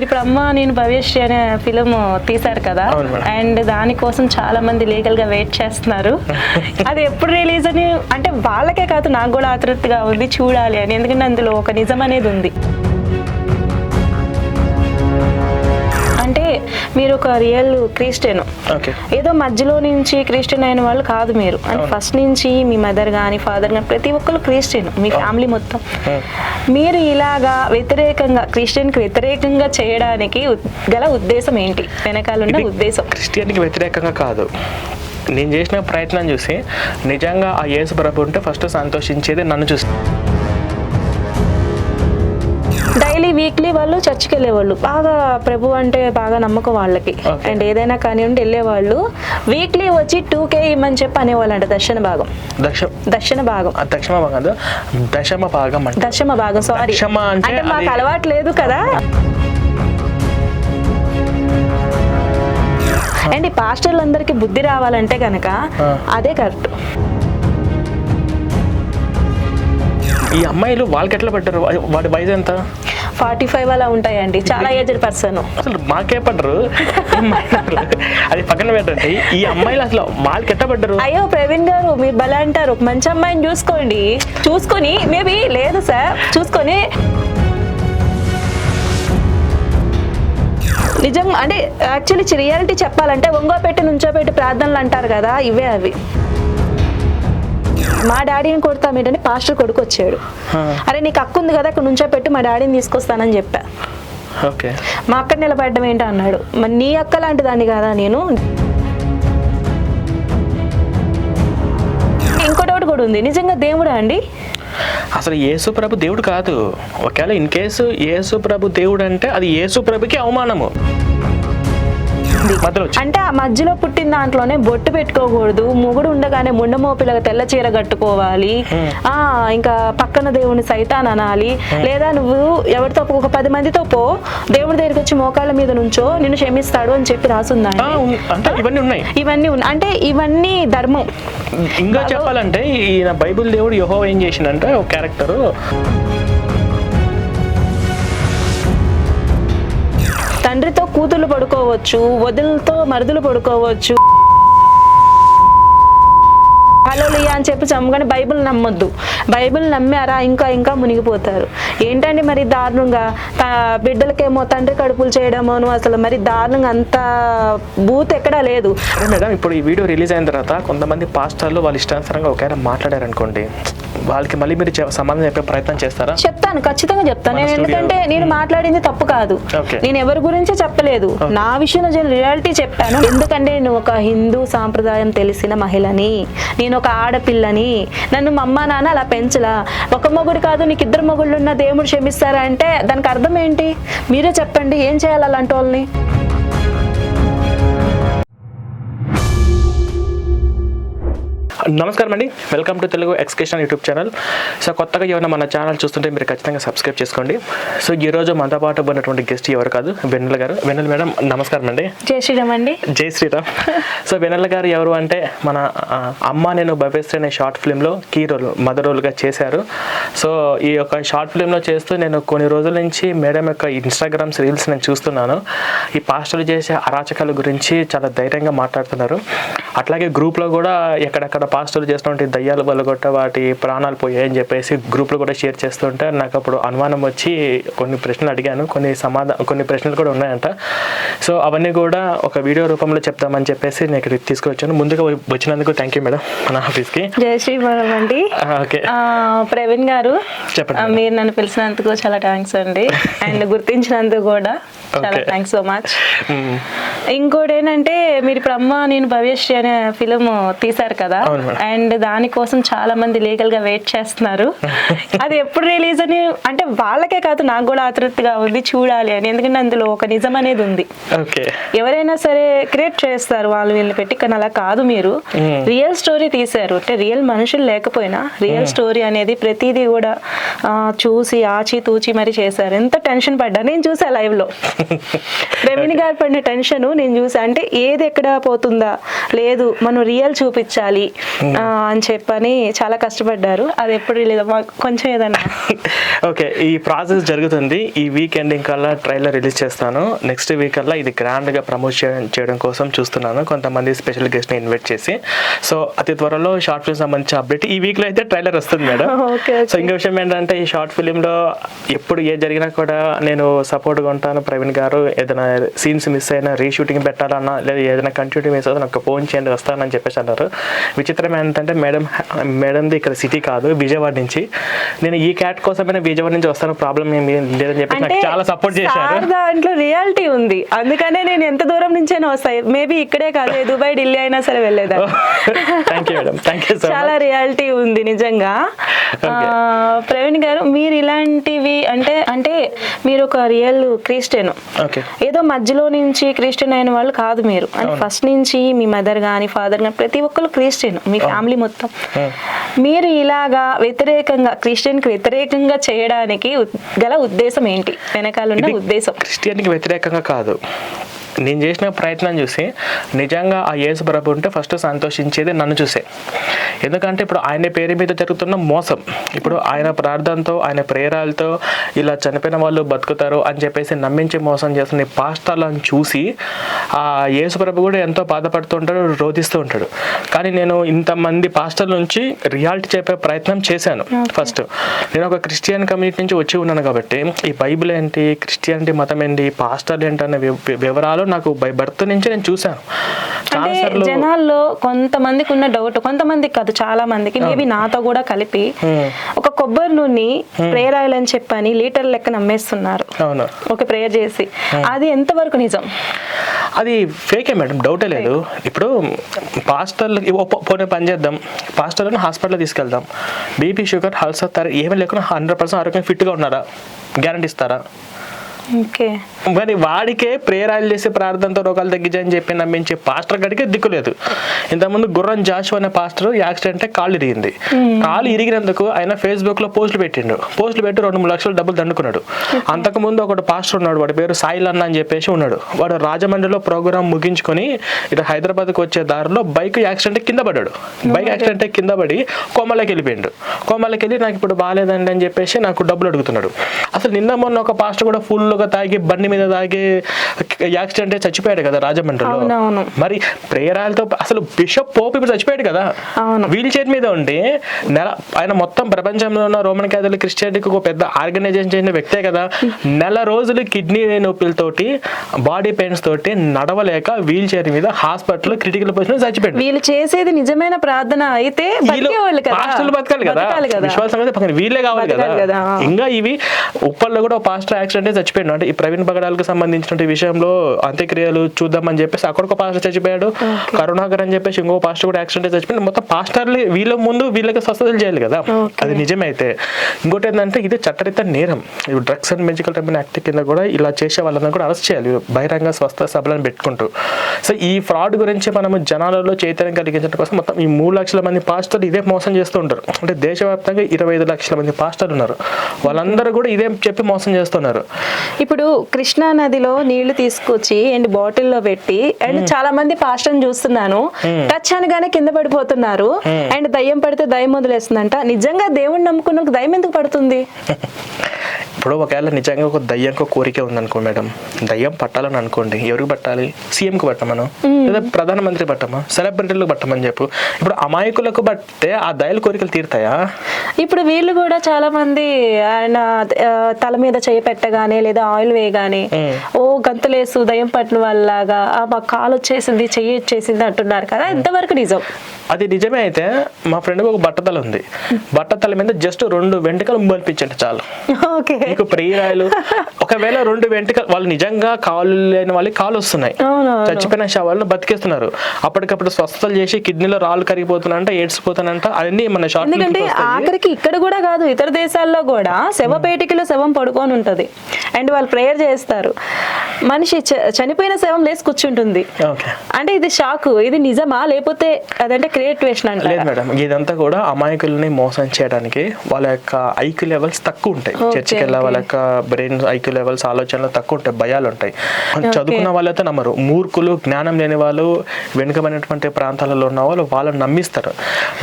మీరు ఇప్పుడు అమ్మ నేను భవిష్య అనే ఫిలిం తీశారు కదా, అండ్ దానికోసం చాలా మంది లీగల్ గా వెయిట్ చేస్తున్నారు. అది ఎప్పుడు రిలీజ్ అని అంటే వాళ్ళకే కాదు, నాకు కూడా ఆతృతగా ఉంది చూడాలి అని, ఎందుకంటే అందులో ఒక నిజం అనేది ఉంది. అంటే మీరు ఒక రియల్ క్రిస్టియన్, ఏదో మధ్యలో నుంచి క్రిస్టియన్ అయిన వాళ్ళు కాదు మీరు. అంటే ఫస్ట్ నుంచి మీ మదర్ కానీ ఫాదర్ కానీ ప్రతి ఒక్కరు క్రిస్టియన్, మీ ఫ్యామిలీ మొత్తం. మీరు ఇలాగా వ్యతిరేకంగా క్రిస్టియన్కి వ్యతిరేకంగా చేయడానికి గల ఉద్దేశం ఏంటి? వెనకాల ఉన్న ఉద్దేశం? క్రిస్టియన్కి వ్యతిరేకంగా కాదు, నేను చేసిన ప్రయత్నం చూసి నిజంగా ఆ యేసు ప్రభు ఉంటే ఫస్ట్ సంతోషించేది నన్ను చూసి. డైలీ వీక్లీ వాళ్ళు చర్చికి వెళ్ళేవాళ్ళు, బాగా ప్రభు అంటే బాగా నమ్మకం వాళ్ళకి, అండ్ ఏదైనా కానివ్వండి వెళ్ళేవాళ్ళు. వీక్లీ వచ్చి 2K ఇమ్మని చెప్పి అనేవాళ్ళు అంట. దర్శన భాగం దశమ భాగం సారీ, అంటే మాకు అలవాటు లేదు కదా. అండ్ ఈ పాస్టర్లందరికీ బుద్ధి రావాలంటే కనుక అదే కరెక్ట్. ఈ అమ్మాయిలు వాళ్ళకి ఎట్లా పడ్డారు? వాడి వయసు ఎంత? 45 అలా ఉంటాయండి, చాలా ఏజ్డ్ పర్సన్. అసలు మాకే పడ్డరు అది పక్కన పెట్టండి. ఈ అమ్మాయిలు అసలు వాళ్ళకి ఎట్లా పడ్డారు? అయ్యో ప్రవీణ్ గారు మీరు భలే అంటారు. మంచి అమ్మాయిని చూసుకొని మేబీ లేదు సార్, చూసుకొని నిజం అంటే యాక్చువల్లీ రియాలిటీ చెప్పాలంటే ఒంగోపెట్టి నుంచోపెట్టి ప్రార్థనలు అంటారు కదా, ఇవే అవి. మా డాడీని కొడతామేంటని పాస్టర్ కొడుకు వచ్చాడు. అరే నీకు అక్క ఉంది కదా అక్కడ నుంచో పెట్టి మా డాడీని తీసుకొస్తానని చెప్పా. మా అక్కడ నిలబడ్డం ఏంటి అన్నాడు. మరి నీ అక్క లాంటి దాన్ని కదా నేను. ఇంకోటి కూడా ఉంది, నిజంగా దేవుడా అండి? అసలు యేసు ప్రభు దేవుడు కాదు. ఒకవేళ ఇన్ కేసు యేసు ప్రభు దేవుడు అంటే అది యేసు ప్రభుకి అవమానము. అంటే ఆ మధ్యలో పుట్టిన దాంట్లోనే బొట్టు పెట్టుకోకూడదు, మొగుడు ఉండగానే ముండమోపిలాగా తెల్ల చీర కట్టుకోవాలి, ఇంకా పక్కన దేవుని సైతాన్ అనాలి, లేదా నువ్వు ఎవరితో ఒక 10 మందితో పో, దేవుడి దగ్గరికి వచ్చి మోకాళ్ళ మీద నుంచో నిన్ను క్షమిస్తాడు అని చెప్పి రాసుందా? ఇవన్నీ ఉన్నాయి. అంటే ఇవన్నీ ధర్మం. ఇంకా చెప్పాలంటే ఈయన బైబిల్ దేవుడు యెహోవా ఏం చేసిండంటే ఒక క్యారెక్టర్, తండ్రితో కూతుర్లు పడుకోవచ్చు, వదులతో మరుదులు పడుకోవచ్చు, హల్లెలూయా అని చెప్పి చమ్మగానే బైబిల్ నమ్మొద్దు. బైబిల్ నమ్మారా ఇంకా మునిగిపోతారు. ఏంటండి మరి దారుణంగా బిడ్డలకేమో తండ్రి కడుపులు చేయడమోను, అసలు మరి దారుణంగా అంత బూత్ ఎక్కడా లేదు. మేడం ఇప్పుడు ఈ వీడియో రిలీజ్ అయిన తర్వాత కొంతమంది పాస్టర్లు వాళ్ళ ఇష్టానుసారంగా ఒకవేళ మాట్లాడారనుకోండి, వాళ్ళకి మళ్ళీ మీరు సమాధానం చెప్పే ప్రయత్నం చేస్తారా? చెప్తాను, ఖచ్చితంగా చెప్తాను. నేను ఎందుకంటే నేను మాట్లాడింది తప్పు కాదు, నేను ఎవరి గురించి చెప్పలేదు, నా విషయంలో రియాలిటీ చెప్పాను. ఎందుకంటే నేను ఒక హిందూ సాంప్రదాయం తెలిసిన మహిళని, నేను ఒక ఆడపిల్లని, నన్ను మా అమ్మ నాన్న అలా పెంచలా. ఒక మొగుడు కాదు నీకు 2 మొగుళ్ళు ఉన్న దేవుడు క్షమిస్తారా అంటే దానికి అర్థం ఏంటి? మీరే చెప్పండి, ఏం చేయాలి అలాంటి వాళ్ళని? నమస్కారం అండి, వెల్కమ్ టు తెలుగు ఎక్స్కేషన్ యూట్యూబ్ ఛానల్. సో కొత్తగా ఏమైనా మన ఛానల్ చూస్తుంటే మీరు ఖచ్చితంగా సబ్స్క్రైబ్ చేసుకోండి. సో ఈరోజు మనతో పాటు ఉన్నటువంటి గెస్ట్ ఎవరు కాదు, వెన్నెల గారు. వెన్నెల మేడం నమస్కారం అండి. జై శ్రీరామ్ అండి. జై శ్రీరామ్. సో వెన్నెల గారు ఎవరు అంటే మన అమ్మ నేను భవిష్య అనే షార్ట్ ఫిల్మ్లో కీ రోల్ మదర్ రోల్గా చేశారు. సో ఈ యొక్క షార్ట్ ఫిల్మ్లో చేస్తూ నేను కొన్ని రోజుల నుంచి మేడం యొక్క ఇన్స్టాగ్రామ్స్ రీల్స్ నేను చూస్తున్నాను. ఈ పాస్టర్లు చేసే అరాచకాల గురించి చాలా ధైర్యంగా మాట్లాడుతున్నారు. అట్లాగే గ్రూప్లో కూడా ఎక్కడెక్కడ పాస్టర్లు చేస్తున్నటువంటి దయ్యాలు వల్లగొట్ట వాటి ప్రాణాలు పోయాయని చెప్పేసి గ్రూప్లో కూడా షేర్ చేస్తుంటే నాకు అప్పుడు అనుమానం వచ్చి కొన్ని ప్రశ్నలు అడిగాను. కొన్ని ప్రశ్నలు కూడా ఉన్నాయంట. సో అవన్నీ కూడా ఒక వీడియో రూపంలో చెప్తామని చెప్పేసి నేను ఇక్కడ తీసుకొచ్చాను. ముందుగా వచ్చినందుకు థ్యాంక్ యూ మేడం మన ఆఫీస్కి. జై శ్రీరామ్ అండి. ఓకే ప్రవీణ్ గారు చెప్పండి. మీరు నన్ను పిలిచినందుకు చాలా థ్యాంక్స్ అండి, అండ్ గుర్తించినందుకు కూడా చాలా థ్యాంక్స్ సో మచ్. ఇంకోటి ఏంటంటే మీరు ఇప్పుడు అమ్మ నేను భవిష్య అనే ఫిలిం తీశారు కదా, అండ్ దానికోసం చాలా మంది లీగల్ గా వెయిట్ చేస్తున్నారు. అది ఎప్పుడు రిలీజ్ అని అంటే వాళ్ళకే కాదు, నాకు కూడా ఆతృతగా ఉంది చూడాలి అని, ఎందుకంటే అందులో ఒక నిజం అనేది ఉంది. ఎవరైనా సరే క్రియేట్ చేస్తారు వాళ్ళు వీళ్ళని పెట్టి, కానీ అలా కాదు. మీరు రియల్ స్టోరీ తీశారు అంటే రియల్ మనుషులు లేకపోయినా రియల్ స్టోరీ అనేది ప్రతిదీ కూడా చూసి ఆచి తూచి మరి చేశారు. ఎంత టెన్షన్ పడ్డా నేను చూసా లైవ్ లో. ప్రవీణ్ గారు పడిన టెన్షన్ నేను చూసా, అంటే ఏది ఎక్కడ పోతుందా, లేదు మనం రియల్ చూపించాలి అని చెప్పని చాలా కష్టపడ్డారు. అది ఎప్పుడు రిలీజ్ కొంచెం ఏదన్నా ఓకే, ఈ ప్రాసెస్ జరుగుతుంది. ఈ వీక్ ఎండింగ్ కల్లా ట్రైలర్ రిలీజ్ చేస్తాను. నెక్స్ట్ వీక్ కల్లా ఇది గ్రాండ్గా ప్రమోట్ చేయడం కోసం చూస్తున్నాను, కొంతమంది స్పెషల్ గెస్ట్ని ఇన్వైట్ చేసి. సో అతి త్వరలో షార్ట్ ఫిల్మ్ సంబంధించి అప్డేట్ ఈ వీక్లో అయితే ట్రైలర్ వస్తుంది మేడం. సో ఇంకో విషయం ఏంటంటే ఈ షార్ట్ ఫిలింలో ఎప్పుడు ఏ జరిగినా కూడా నేను సపోర్ట్గా ఉంటాను. ప్రవీణ్ గారు ఏదైనా సీన్స్ మిస్ అయినా రీషూటింగ్ పెట్టాలన్నా లేదా ఏదైనా కంటిన్యూ మిస్ అవుతుంది నాకు ఫోన్ చేయండి వస్తానని చెప్పేసి అన్నారు. విచిత్రం ఏంటంటే మేడంది ఇక్కడ సిటీ కాదు, విజయవాడ నుంచి. నేను ఈ క్యాట్ కోసమైనా విజయవాడ నుంచి వస్తాను, ప్రాబ్లం ఏమి లేదని చెప్పి నాకు చాలా సపోర్ట్ చేశారు. దాంట్లో రియాలిటీ ఉంది, అందుకనే నేను ఎంత దూరం నుంచైనా వస్తాయి. మేబీ ఇక్కడే కాదు, దుబాయ్ ఢిల్లీ అయినా సరే వెళ్ళేదా. చాలా రియాలిటీ ఉంది నిజంగా. ప్రవీణ్ గారు, మీరు ఇలాంటివి అంటే మీరు ఒక రియల్ క్రిస్టియన్, ఏదో మధ్యలో నుంచి క్రిస్టియన్ అయిన వాళ్ళు కాదు మీరు. అంటే ఫస్ట్ నుంచి మీ మదర్ కానీ ఫాదర్ కానీ ప్రతి ఒక్కరు క్రిస్టియన్, మీ ఫ్యామిలీ మొత్తం. మీరు ఇలాగా వ్యతిరేకంగా క్రిస్టియన్కి వ్యతిరేకంగా చేయడానికి గల ఉద్దేశం ఏంటి, వెనకాల ఉన్న ఉద్దేశం? క్రిస్టియన్కి వ్యతిరేకంగా కాదు, నేను చేసిన ప్రయత్నం చూసి నిజంగా ఆ యేసు ప్రభు ఉంటే ఫస్ట్ సంతోషించేది నన్ను చూసే. ఎందుకంటే ఇప్పుడు ఆయన పేరు మీద జరుగుతున్న మోసం, ఇప్పుడు ఆయన ప్రార్థనతో ఆయన ప్రేరాలతో ఇలా చనిపోయిన వాళ్ళు బతుకుతారు అని చెప్పేసి నమ్మించి మోసం చేస్తున్న పాస్టర్లను చూసి ఆ యేసు ప్రభు కూడా ఎంతో బాధపడుతూ ఉంటాడు, రోధిస్తూ ఉంటాడు. కానీ నేను ఇంతమంది పాస్టర్ల నుంచి రియాలిటీ చెప్పే ప్రయత్నం చేశాను. ఫస్ట్ నేను ఒక క్రిస్టియన్ కమ్యూనిటీ నుంచి వచ్చి ఉన్నాను కాబట్టి ఈ బైబిల్ ఏంటి, క్రిస్టియానిటీ మతం ఏంటి, పాస్టర్లు ఏంటనే వివరాలు నాకు బై బర్త్ నుంచి నేను చూసాను. జనాల్లో కొంతమందికి ఉన్న డౌట్, కొంతమందికి కాదు చాలా మందికి, మేబీ నాతో కూడా కలిపి ఒక కొబ్బరి నూనె ప్రేయర్ ఆయిల్ అని చెప్పని లీటర్ లెక్క నమ్మేస్తున్నారు ఒక ప్రేయర్ చేసి. అది ఎంతవరకు నిజం? అది ఫేకే మేడం, డౌటే లేదు. ఇప్పుడు పాస్టర్లు పోనీ పని చేద్దాం, పాస్టర్లను హాస్పిటల్లో తీసుకెళ్దాం, బీపీ షుగర్ అల్సర్ ఏమీ లేకుండా 100% ఆరోగ్యం ఫిట్గా ఉన్నారా, గ్యారంటీ ఇస్తారా? మరి వాడికే ప్రేయర్ ఆయిల్ చేసి ప్రార్థనతో రోగాలు తగ్గించని చెప్పి నమ్మించే పాస్టర్ గడికే దిక్కులేదు. ఇంతకుముందు గుర్రం జాషువా అనే పాస్టర్ యాక్సిడెంట్ కాళ్ళు ఇరిగింది. కాళ్ళు ఇరిగినందుకు ఆయన ఫేస్బుక్ లో పోస్టులు పెట్టి 2-3 లక్షలు డబ్బులు దండుకున్నాడు. అంతకుముందు ఒకటి పాస్టర్ ఉన్నాడు, వాడి పేరు సాయిల్ అన్న అని చెప్పేసి ఉన్నాడు. వాడు రాజమండ్రిలో ప్రోగ్రామ్ ముగించుకొని ఇటు హైదరాబాద్కి వచ్చే దారిలో బైక్ యాక్సిడెంట్ కింద పడ్డాడు. బైక్ యాక్సిడెంట్ కింద పడి కోమలోకి వెళ్ళిపోయాడు. కోమలోకి వెళ్ళి నాకు ఇప్పుడు బాగాలేదండి అని చెప్పేసి నాకు డబ్బులు అడుగుతున్నాడు. అసలు నిన్న మొన్న ఒక పాస్టర్ కూడా ఫుల్ తాగి బండి మీద తాగి యాక్సిడెంట్ చచ్చిపోయాడు కదా రాజమండ్రిలో. మరి ప్రేరాలతో అసలు బిషప్ పోప్ ఇప్పుడు చచ్చిపోయాడు కదా, వీల్ చైర్ మీద ఉండి ఆయన మొత్తం ప్రపంచంలో ఉన్న రోమన్ క్యాథలిక్ క్రిస్టియానిటీకి ఒక పెద్ద ఆర్గనైజేషన్ చేసిన వ్యక్తే కదా. నెల రోజులు కిడ్నీ నొప్పులతోటి బాడీ పెయిన్స్ తోటి నడవలేక వీల్ చైర్ మీద హాస్పిటల్ క్రిటికల్ పొజిషన్ చచ్చిపోయాడు. వీళ్ళు చేసేది నిజమైన ప్రార్థన అయితే పాస్టర్లు బతకాలి కదా, విశ్వాసం అయితే పక్కన వీళ్ళే కావాలి కదా. ఇంకా ఇవి ఉప్పల్లో కూడా పాస్టర్ యాక్సిడెంట్ చచ్చిపోయాడు. అంటే ఈ ప్రవీణ్ పగడాలకు సంబంధించిన విషయంలో అంత్యక్రియలు చూద్దామని చెప్పేసి అక్కడికి పాస్టర్ చచ్చిపోయాడు. కరుణాకర్ అని చెప్పేసి ఇంకో పాస్టర్ కూడా యాక్సిడెంట్ చచ్చిపోయాడు. మొత్తం పాస్టర్లు వీళ్ళ ముందు వీళ్ళకి స్వస్థతలు చేయాలి కదా, అది నిజమైతే. ఇంకోటి ఏంటంటే ఇది చట్టరీత్యా నేరం. Drugs and medical tribunal act కింద కూడా ఇలా చేసే వాళ్ళని కూడా అరెస్ట్ చేయాలి బహిరంగ స్వస్థ సభలను పెట్టుకుంటూ. సో ఈ ఫ్రాడ్ గురించి మనము జనాలలో చైతన్యం కలిగించడం కోసం మొత్తం ఈ 3 లక్షల మంది పాస్టర్లు ఇదే మోసం చేస్తూ ఉంటారు. అంటే దేశవ్యాప్తంగా 25 లక్షల మంది పాస్టర్లు ఉన్నారు, వాళ్ళందరూ కూడా ఇదే చెప్పి మోసం చేస్తున్నారు. ఇప్పుడు కృష్ణా నదిలో నీళ్లు తీసుకొచ్చి అండ్ బాటిల్లో పెట్టి అండ్ చాలా మంది పాస్టర్ని చూస్తున్నాను, టచ్ అనగానే కింద పడిపోతున్నారు. అండ్ దయ్యం పడితే దయ్యం వదిలేస్తుందంట. నిజంగా దేవుణ్ణి నమ్ముకున్న దయ్యం ఎందుకు పడుతుంది? ఇప్పుడు ఒకవేళ నిజంగా ఒక దయ్యంకో కోరిక ఉందనుకో మేడం, దయ్యం పట్టాలని అనుకోండి, ఎవరికి పట్టాలి? సీఎంకి పట్టమను, లేదా ప్రధానమంత్రి పట్టమా, సెలబ్రిటీలకు పట్టమని చెప్పు. ఇప్పుడు అమాయకులకు బట్టే ఆ దయ్యాల కోరికలు తీరుతాయా? ఇప్పుడు వీళ్ళు కూడా చాలా మంది ఆయన తల మీద చేయి పెట్టగానే లేదా ఆయిల్ వేయగానే ఓ గంతులేసు దయ్యం పట్టిన వాళ్ళలాగా మా కాలు వచ్చేసింది చెయ్యి వచ్చేసింది అంటున్నారు కదా, ఎంతవరకు నిజం? అది నిజమే. అయితే మా ఫ్రెండ్కి ఒక బట్టతల ఉంది, బట్టతల మీద జస్ట్ 2 వెంట్రుకలు బలిపించండి చాలు, మీకు ప్రేరాయలు. ఒకవేళ 2 వెంట్రుకలు వాళ్ళు నిజంగా కాలు లేని వాళ్ళకి కాలు వస్తున్నాయి, చచ్చిపోయిన శవాలను బతికేస్తున్నారు. అప్పటికప్పుడు స్వస్థతలు చేసి కిడ్నీలో రాళ్ళు కరిగిపోతున్నంట, ఎయిడ్స్ పోతానంట, అన్ని మన షార్ట్. ఎందుకంటే ఆఖరికి ఇక్కడ కూడా కాదు, ఇతర దేశాల్లో కూడా శవపేటికలో శవం పడుకొని ఉంటది అండ్ వాళ్ళు ప్రేయర్ చేస్తారు. మనిషి చనిపోయిన శవం లేసి కూర్చుంటుంది. అంటే ఇది షాక్, ఇది నిజమా లేకపోతే అదంటే క్రియేటివేషన్ అంటే? లేదు మేడం, ఇదంతా కూడా అమాయకుల్ని మోసం చేయడానికి. వాళ్ళ యొక్క ఐక్యూ లెవెల్స్ తక్కువ ఉంటాయి. చర్చికి వెళ్ళే వాళ్ళ యొక్క బ్రెయిన్ ఐక్యూ లెవెల్స్, ఆలోచనలు తక్కువ ఉంటాయి, భయాలు ఉంటాయి. చదువుకున్న వాళ్ళైతే నమ్మరు. మూర్ఖులు, జ్ఞానం లేని వాళ్ళు, వెనుకబడినటువంటి ప్రాంతాలలో ఉన్న వాళ్ళు వాళ్ళని నమ్మిస్తారు.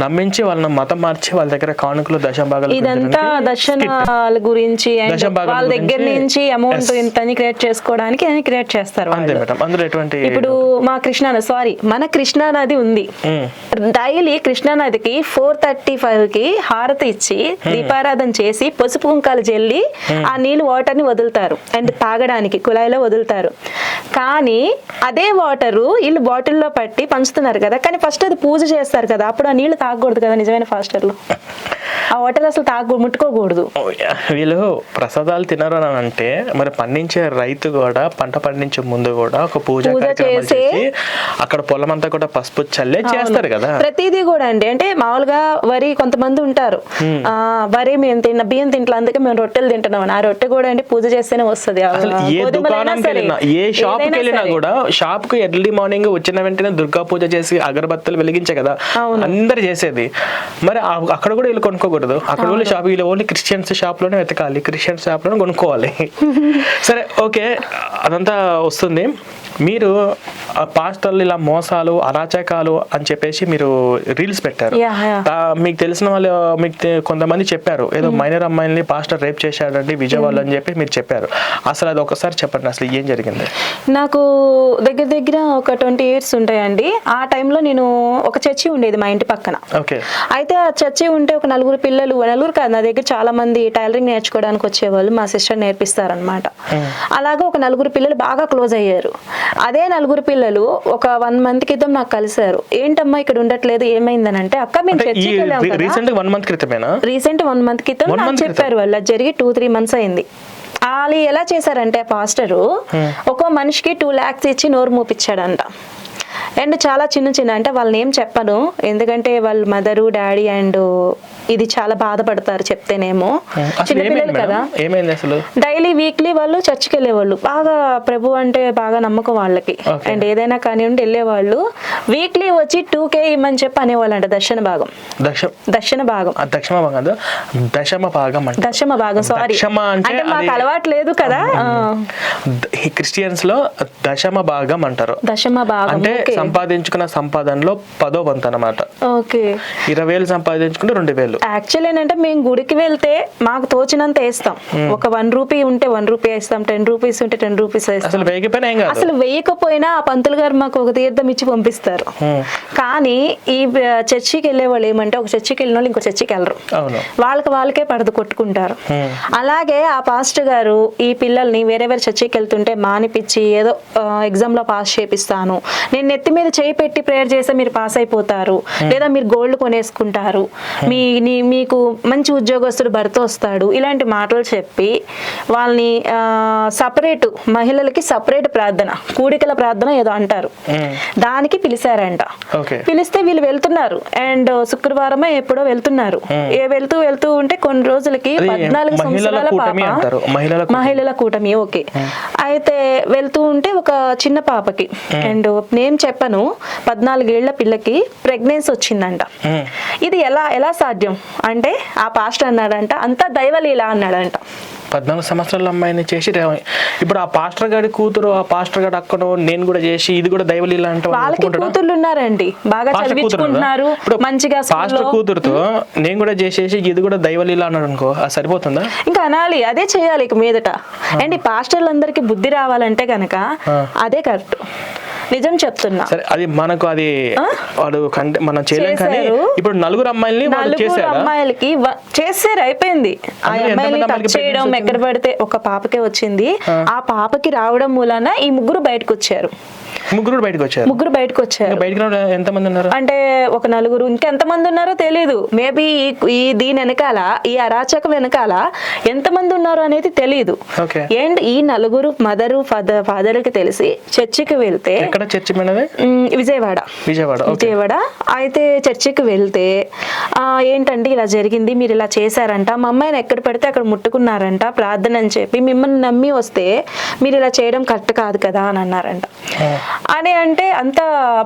నమ్మించి వాళ్ళని మతం మార్చి వాళ్ళ దగ్గర కానుకలు, దశంభాగాలు, ఇదంతా దర్శనాల గురించి వాళ్ళ దగ్గర నుంచి అమౌంట్ ఇంతని క్రియేట్ చేసుకోవడానికి అని క్రియేట్ చేస్తారు. అంతే మేడం, అందులో ఎటువంటి ఇప్పుడు మన కృష్ణా నది ఉంది. డైలీ కృష్ణా నదికి 4:35కి హారతి ఇచ్చి దీపారాధన చేసి పసుపు కుంకాలు జల్లి ఆ నీళ్ళు వాటర్ ని వదులుతారు అండ్ తాగడానికి కుళాయిలో వదులుతారు. కానీ అదే వాటరు వీళ్ళు బాటిల్లో పట్టి పంచుతున్నారు కదా, కానీ ఫస్ట్ అది పూజ చేస్తారు కదా, అప్పుడు ఆ నీళ్లు తాగకూడదు కదా నిజమైన ఫాస్టర్లు. ఆ వాటర్ అసలు ముట్టుకోకూడదు. వీళ్ళు ప్రసాదాలు తినరు అని అంటే మరి పండించే రైతు కూడా పంట పండించే ముందు కూడా ఒక పూజ చేసి అక్కడ పొలం అంతా కూడా పసుపు చల్లే చేస్తారు కదా. ప్రతిదీ కూడా అంటే మామూలుగా వరి కొంతమంది ఉంటారు, వరి మేము బియ్యం తింటాం అందుకే మేము రొట్టెలు తింటున్నాం అని. ఆ రొట్టె కూడా అంటే పూజ చేస్తేనే వస్తుంది. ఏ దుకాణంకి వెళ్ళినా, ఏ షాప్ కి వెళ్ళినా కూడా షాప్ కు ఎర్లీ మార్నింగ్ వచ్చిన వెంటనే దుర్గా పూజ చేసి అగరబత్తులు వెలిగించే కదా అందరు చేసేది. మరి అక్కడ కూడా వీళ్ళు కొనుక్కోకూడదు. అక్కడ ఓన్లీ షాప్, వీళ్ళు ఓన్లీ క్రిస్టియన్స్ షాప్ లోనే వెతకాలి, క్రిస్టియన్స్ షాప్ లోనే కొనుక్కోవాలి. సరే, ఓకే, అదంతా వస్తుంది. మీరు పాస్టర్లు ఇలా మోసాలు, అరాచకాలు అని చెప్పేసి మీరు రీల్స్ పెట్టారు. మీకు తెలిసిన వాళ్ళు, మీకు కొంతమంది చెప్పారు ఏదో మైనర్ అమ్మాయిని పాస్టర్ రేప్ చేశాడండి విజయవాడలో అని చెప్పి మీరు చెప్పారు. అసలు అది ఒకసారి చెప్పండి, అసలు ఏం జరిగింది? నాకు దగ్గర ఒక 20 years ఉంటాయండి. ఆ టైంలో నేను ఒక చర్చి ఉండేది మా ఇంటి పక్కన. అయితే ఆ చర్చి ఉంటే ఒక 4 పిల్లలు, 4 కాదు, నా దగ్గర చాలా మంది టైలరింగ్ నేర్చుకోవడానికి వచ్చేవాళ్ళు, మా సిస్టర్ నేర్పిస్తారనమాట. అలాగే ఒక 4 పిల్లలు బాగా క్లోజ్ అయ్యారు. అదే 4 పిల్లలు ఒక 1 month క్రితం నాకు కలిసారు. ఏంటమ్మా ఇక్కడ ఉండట్లేదు, ఏమైందని అంటే, అక్క మేము చర్చికి వెళ్ళాం కదా. రీసెంట్ 1 month క్రితం నాకు చెప్పారు. వాళ్ళు అది జరిగి 2-3 months అయింది. వాళ్ళు ఎలా చేశారంటే పాస్టరు ఒక్కో మనిషికి 2 lakhs ఇచ్చి నోరు మూపించాడంట. అండ్ చాలా చిన్న అంటే వాళ్ళని ఏం చెప్పను, ఎందుకంటే వాళ్ళ మదరు, డాడీ అండ్ ఇది చాలా బాధపడతారు చెప్తేనేమో. చిన్నపిల్లలు కదా. డైలీ వీక్లీ వాళ్ళు చర్చికి వెళ్ళేవాళ్ళు, బాగా ప్రభు అంటే బాగా నమ్మకం వాళ్ళకి. అండ్ ఏదైనా కానివ్వండి వెళ్ళేవాళ్ళు. వీక్లీ వచ్చి 2K ఇమ్మని చెప్పి అనేవాళ్ళు అంట. దశమ భాగం సారీ, అంటే మాకు అలవాటు లేదు కదా. క్రిస్టియన్స్ లో దశమ భాగం అంటారు. దశమ భాగం అంటే సంపాదించుకున్న సంపాదనలో 10వ వంతు అన్నమాట. 20,000 సంపాదించుకుంటే 2,000. యాక్చువల్ ఏంటంటే మేము గుడికి వెళ్తే మాకు తోచినంత వేస్తాం. ఒక 1 రూపీ ఉంటే 1 రూపీ వేస్తాం, 10 రూపీస్ ఉంటే 10 రూపీస్ వేస్తాం. అసలు వేయకపోయినా ఆ పంతులు గారు మాకు ఒక తీర్థం ఇచ్చి పంపిస్తారు. కానీ ఈ చర్చికి వెళ్ళే వాళ్ళు ఏమంటే, ఒక చర్చికి వెళ్ళిన వాళ్ళు ఇంకో చర్చికి వెళ్ళరు, వాళ్ళకే పడదు కొట్టుకుంటారు. అలాగే ఆ పాస్టర్ గారు ఈ పిల్లల్ని వేరే చర్చికి వెళ్తుంటే మానిపించి ఏదో ఎగ్జామ్ లో పాస్ చేపిస్తాను, నేను నెత్తి మీద చేయి పెట్టి ప్రేయర్ చేస్తే మీరు పాస్ అయిపోతారు, లేదా మీరు గోల్డ్ కొనేసుకుంటారు, మీకు మంచి ఉద్యోగస్తుడు భర్త వస్తాడు, ఇలాంటి మాటలు చెప్పి వాళ్ళని సపరేట్, మహిళలకి సపరేట్ ప్రార్థన, కూడికల ప్రార్థన ఏదో అంటారు, దానికి పిలిచారంట. పిలిస్తే వీళ్ళు వెళ్తున్నారు. అండ్ శుక్రవారమే ఎప్పుడో వెళ్తున్నారు. వెళ్తూ ఉంటే కొన్ని రోజులకి 14 సంవత్సరాల పాప, మహిళల కూటమి. ఓకే, అయితే వెళ్తూ ఉంటే ఒక చిన్న పాపకి, అండ్ నేను చెప్పను 14 ఏళ్ల పిల్లకి ప్రెగ్నెన్సీ వచ్చిందంట. ఇది ఎలా సాధ్యం అంటే ఆ పాస్టర్ అన్నాడంట, అంతా దైవలీల అన్నాడంట. 14 సంవత్సరాల అమ్మాయిని చేసి, ఇప్పుడు ఆ పాస్టర్ గారి కూతురు, ఆ పాస్టర్ గారి అక్కను నేను కూడా చేసి ఇది కూడా దైవలీల అంటే వాళ్ళకి కూతుర్లు ఉన్నారండి, బాగా చదివించుకుంటున్నారు మంచిగా. పాస్టర్ కూతురుతో నేను కూడా చేసేసి ఇది కూడా దైవలీల అన్నాడు అనుకో, అది సరిపోతుందా? ఇంకా అనాలి, అదే చేయాలి ఇక మీదట. అండ్ ఈ పాస్టర్లందరికీ బుద్ధి రావాలంటే కనుక అదే కరెక్ట్. నిజం చెప్తున్నా. సరే, అది మనకు అది వాడు మనం చేయలేం. కానీ ఇప్పుడు 4 అమ్మాయిలకి చేసారు, అయిపోయింది. ఆ అమ్మాయిని టచ్ చేయడం ఎక్కడ పడితే ఒక పాపకే వచ్చింది. ఆ పాపకి రావడం మూలాన ఈ 3 బయటకు వచ్చారు. ముగ్గురు బయటకు వచ్చారు. ముగ్గురు బయటకు వచ్చారు. బయటకు ఎంతమంది ఉన్నారు అంటే ఒక నలుగురు, ఇంకెంతమంది ఉన్నారో తెలీదు. మేబీ ఈ దీని వెనకాల, ఈ అరాచకం వెనకాల ఎంతమంది ఉన్నారో అనేది తెలీదు. అండ్ ఈ నలుగురు ఫాదర్కి తెలిసి చర్చికి వెళ్తే, ఎక్కడ చర్చి విజయవాడ అయితే చర్చికి వెళ్తే ఏంటంటే ఇలా జరిగింది, మీరు ఇలా చేశారంట, మా అమ్మాయిని ఎక్కడ పెడితే అక్కడ ముట్టుకున్నారంట, ప్రార్థన అని చెప్పి మిమ్మల్ని నమ్మి వస్తే మీరు ఇలా చేయడం కరెక్ట్ కాదు కదా అని అన్నారంట. అని అంటే అంత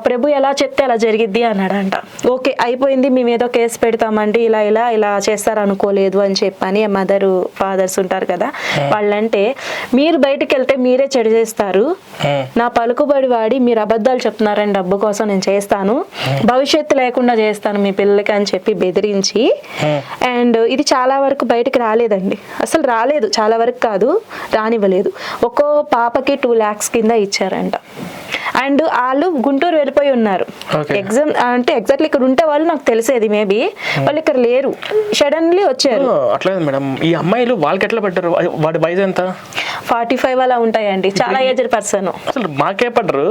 ప్రభు ఎలా చెప్తే అలా జరిగిద్ది అన్నాడంట. ఓకే అయిపోయింది, మేము ఏదో కేసు పెడతామండి, ఇలా ఇలా ఇలా చేస్తారు అనుకోలేదు అని చెప్పని ఫాదర్స్ ఉంటారు కదా, వాళ్ళంటే మీరు బయటికి వెళ్తే మీరే చెడు చేస్తారు, నా పలుకుబడి వాడి మీరు అబద్ధాలు చెప్తున్నారని డబ్బు కోసం నేను చేస్తాను, భవిష్యత్తు లేకుండా చేస్తాను మీ పిల్లలకి అని చెప్పి బెదిరించి. అండ్ ఇది చాలా వరకు బయటకు రాలేదండి, అసలు రాలేదు, చాలా వరకు కాదు, రానివ్వలేదు. ఒక్కో పాపకి 2 lakhs కింద ఇచ్చారంట. అండ్ వాళ్ళు గుంటూరు వెళ్ళిపోయి ఉన్నారు. ఎగ్జామ్ అంటే ఎగ్జాక్ట్లీ ఇక్కడ ఉంటే వాళ్ళు నాకు తెలిసేది, మేబీ వాళ్ళు ఇక్కడ లేరు, సడన్లీ వచ్చారు. అట్లా మేడం, ఈ అమ్మాయిలు వాళ్ళకి ఎట్లా పడ్డారు? వాడి వయసు ఎంత? 45 అలా ఉంటాయండి, చాలా ఏజ్డ్ పర్సన్. అసలు మాకే పడ్డరు,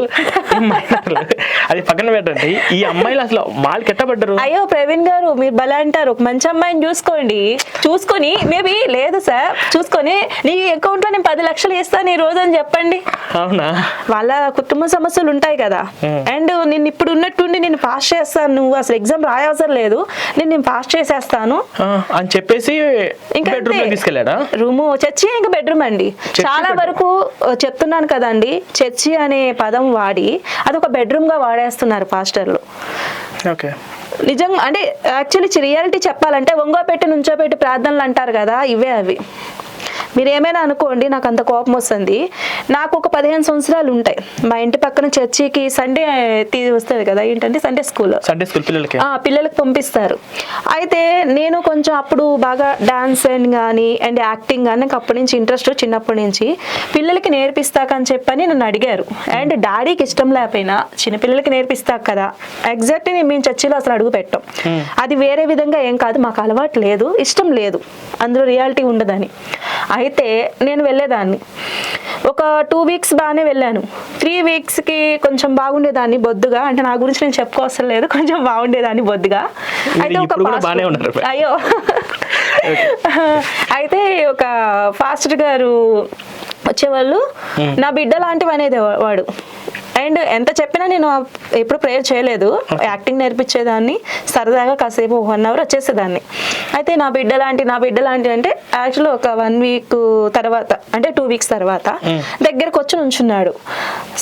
అది పక్కన పెట్టండి. ఈ అమ్మాయిలు అసలు వాళ్ళకి ఎట్లా పడ్డరు? అయ్యో ప్రవీణ్ గారు మీరు భలే అంటారు, ఒక మంచి అమ్మాయిని చూసుకొని మేబీ లేదు సార్, చూసుకొని నీ అకౌంట్ లో నేను 10 లక్షలు ఇస్తాను ఈ రోజు అని చెప్పండి. అవునా? వాళ్ళ కుటుంబ సమస్యలు ఉంటాయి కదా. అండ్ నేను ఇప్పుడు ఉన్నట్టుండి నేను పాస్ చేస్తాను, నువ్వు అసలు ఎగ్జామ్ రాయవసరం లేదు, నేను పాస్ చేసేస్తాను అని చెప్పేసి ఇంకా తీసుకెళ్ళాడా? రూము చర్చి ఇంకా బెడ్రూమ్ అండి. చాలా వరకు చెప్తున్నాను కదండి, చర్చి అనే పదం వాడి అదొక బెడ్రూమ్ గా వాడేస్తున్నారు పాస్టర్లు. నిజంగా అంటే యాక్చువల్లీ రియాలిటీ చెప్పాలంటే ఒంగోపెట్టి నుంచోపెట్టి ప్రార్థనలు అంటారు కదా, ఇవే అవి. మీరు ఏమైనా అనుకోండి, నాకు అంత కోపం వస్తుంది. నాకు ఒక 15 సంవత్సరాలు ఉంటాయి. మా ఇంటి పక్కన చర్చికి సండే వస్తుంది కదా, ఏంటంటే సండే స్కూల్ పిల్లలకి పంపిస్తారు. అయితే నేను కొంచెం అప్పుడు బాగా డాన్స్ కానీ అండ్ యాక్టింగ్ కానీ నాకు అప్పటి నుంచి ఇంట్రెస్ట్, చిన్నప్పటి నుంచి పిల్లలకి నేర్పిస్తాకని చెప్పని నన్ను అడిగారు. అండ్ డాడీకి ఇష్టం లేకపోయినా చిన్నపిల్లలకి నేర్పిస్తాక కదా, ఎగ్జాక్ట్లీ మేము చర్చిలో అసలు అడుగు పెట్టాం. అది వేరే విధంగా ఏం కాదు, మాకు అలవాటు లేదు, ఇష్టం లేదు, అందులో రియాలిటీ ఉండదని. అయితే నేను వెళ్ళేదాన్ని. ఒక 2 weeks బాగానే వెళ్ళాను. 3 weeksకి కొంచెం బాగుండేదాన్ని బొద్దుగా, అంటే నా గురించి నేను చెప్పుకోవసరం లేదు, కొంచెం బాగుండేదాన్ని బొద్దుగా. అయితే అయితే ఒక ఫాస్టర్ గారు వచ్చేవాళ్ళు, నా బిడ్డ లాంటివి అనేది వాడు. అండ్ ఎంత చెప్పినా నేను ఎప్పుడు ప్రేయర్ చేయలేదు, యాక్టింగ్ నేర్పించేదాన్ని, సరదాగా కాసేపు 1 hour వచ్చేసేదాన్ని. అయితే నా బిడ్డ లాంటి అంటే యాక్చువల్లీ ఒక 1 week తర్వాత, అంటే 2 weeks తర్వాత దగ్గరకు వచ్చి నుంచున్నాడు.